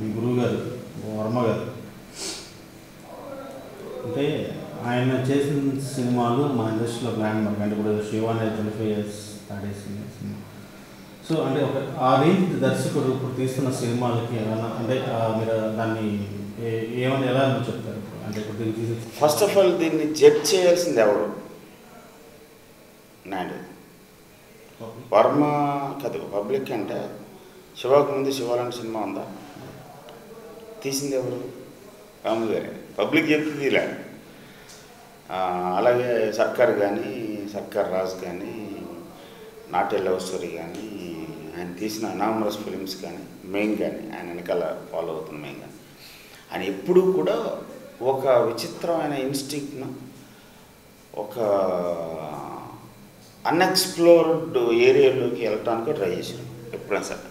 మీ గురువు గారు వర్మ గారు అంటే ఆయన చేసిన సినిమాలు మన ఇండస్ట్రీలో ల్యాండ్ మార్క్. అంటే ఇప్పుడు శివ అనేది 25 years దాటేసిన సినిమా. సో అంటే ఒక ఆ రేంజ్ దర్శకుడు ఇప్పుడు తీస్తున్న సినిమాలకి ఏమైనా అంటే మీరు దాన్ని ఏమైనా ఎలా చెప్తారు? అంటే ఇప్పుడు ఫస్ట్ ఆఫ్ ఆల్ దీన్ని జడ్జ్ చేయాల్సింది ఎవరు? నాడు వర్మ కథ పబ్లిక్ అంటే శివకు ముందు శివాలాంటి సినిమా ఉందా? తీసింది ఎవరు? రాము గారి. పబ్లిక్ చెప్తుంది ఇలా. అలాగే సర్కార్ కానీ, సర్కార్ రాజు కానీ, నాట్య లవ్ స్టోరీ కానీ, ఆయన తీసిన అనామరస్ ఫిలిమ్స్ కానీ, మెయిన్ కానీ, ఆయన వెనకాల ఫాలో అవుతున్న మెయిన్ కానీ, ఆయన ఎప్పుడూ కూడా ఒక విచిత్రమైన ఇన్స్టింక్ట్ను, ఒక అన్ఎక్స్ప్లోర్డ్ ఏరియాలోకి వెళ్ళటానికి ట్రై చేశారు ఎప్పుడైనా సరే.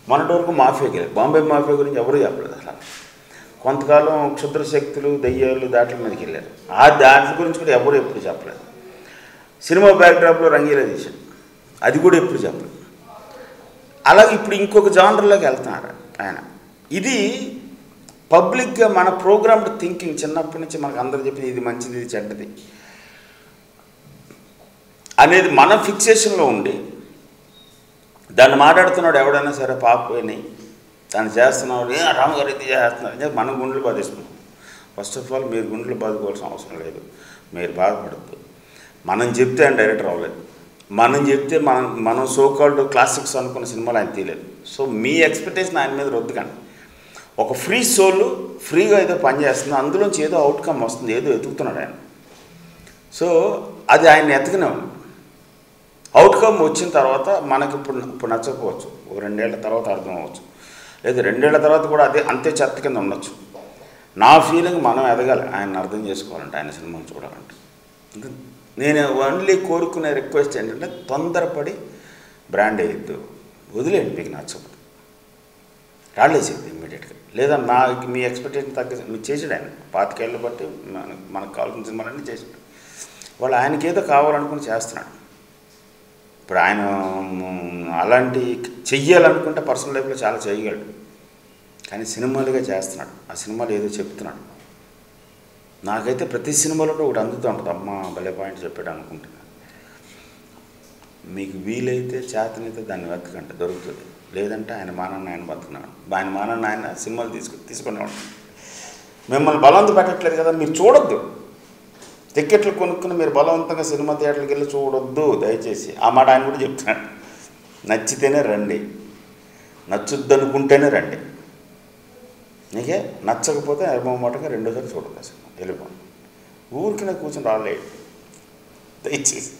మొన్నటి వరకు మాఫియాకి వెళ్ళారు. బాంబే మాఫియా గురించి ఎవరూ చెప్పలేదు అసలు. కొంతకాలం క్షుద్ర శక్తులు, దయ్యాలు దాట్ల మీదకి వెళ్ళారు. ఆ దాట్ల గురించి కూడా ఎవరు ఎప్పుడు చెప్పలేదు. సినిమా బ్యాక్డ్రాప్లో రంగీలా తీశాడు, అది కూడా ఎప్పుడు చెప్పలేదు. అలాగే ఇప్పుడు ఇంకొక జానర్లోకి వెళ్తున్నారు ఆయన. ఇది పబ్లిక్గా మన ప్రోగ్రామ్డ్ థింకింగ్ చిన్నప్పటి నుంచి మనకు అందరూ చెప్పింది ఇది మంచిది, ఇది చెడ్డది అనేది మన ఫిక్సేషన్లో ఉండి దాన్ని మాట్లాడుతున్నాడు ఎవడైనా సరే పాపని దాన్ని చేస్తున్నాడు, రామగారు ఇది చేస్తున్నారు అని మనం గుండెలు బాధేసుకుంటాం. ఫస్ట్ ఆఫ్ ఆల్ మీరు గుండెలు బాదుకోవాల్సిన అవసరం లేదు, మీరు బాధపడద్దు. మనం చెప్తే ఆయన డైరెక్టర్ అవ్వలేదు, మనం చెప్తే మనం సోకాల్డ్ క్లాసిక్స్ అనుకున్న సినిమాలు ఆయన తీయలేదు. సో మీ ఎక్స్పెక్టేషన్ ఆయన మీద రుద్దకండి. ఒక ఫ్రీ సోల్ ఫ్రీగా ఏదో పని చేస్తుంది, అందులోంచి ఏదో అవుట్కమ్ వస్తుంది, ఏదో ఎతుకుతున్నాడు ఆయన. సో అది ఆయన ఎతకనేవాడు. అవుట్కమ్ వచ్చిన తర్వాత మనకి ఇప్పుడు నచ్చకపోవచ్చు, ఒక 2 ఏళ్ల తర్వాత అర్థం అవ్వచ్చు, లేదా 2 ఏళ్ల తర్వాత కూడా అంతే చెత్త కింద ఉండొచ్చు. నా ఫీలింగ్ మనం ఎదగాలి, ఆయన అర్థం చేసుకోవాలంటే, ఆయన సినిమాలు చూడాలంటే. నేను ఓన్లీ కోరుకునే రిక్వెస్ట్ ఏంటంటే తొందరపడి బ్రాండ్ వేయద్దు, వదిలేండి. మీకు నచ్చకపోతే రాళ్ళేసేది ఇమ్మీడియట్గా, లేదా మీ ఎక్స్పెక్టేషన్ తగ్గ మీరు చేసాడు ఆయన. 25 ఏళ్ళు బట్టి మనకు కావాల్సిన సినిమాలన్నీ చేసాడు. వాళ్ళు ఆయనకి ఏదో కావాలనుకుని చేస్తున్నాడు. ఇప్పుడు ఆయన అలాంటి చెయ్యాలనుకుంటే పర్సనల్ లైఫ్లో చాలా చేయగలడు, కానీ సినిమాలుగా చేస్తున్నాడు. ఆ సినిమాలు ఏదో చెప్తున్నాడు. నాకైతే ప్రతి సినిమాలో కూడా ఒకటి అందుతూ ఉంటుంది, అమ్మ భలే పాయింట్ చెప్పాడు అనుకుంటున్నాను. మీకు వీలైతే చేతనైతే దాన్ని వెతకండి, దొరుకుతుంది. లేదంటే ఆయన మానాన్ని ఆయన బతుకున్నాడు, ఆయన మానాన్ని ఆయన సినిమాలు తీసుకునేవాడు. మిమ్మల్ని బలవంతం పెట్టట్లేదు కదా, మీరు చూడొద్దు. టికెట్లు కొనుక్కుని మీరు బలవంతంగా సినిమా థియేటర్కి వెళ్ళి చూడొద్దు దయచేసి. ఆ మాట ఆయన కూడా చెప్తున్నాడు. నచ్చితేనే రండి, నచ్చుద్దనుకుంటేనే రండి. నీకే నచ్చకపోతే నిర్మమాటంగా 2సారి చూడదు సినిమా, వెళ్ళిపోండి. ఊరికి కూర్చొని రాలేదు దయచేసి.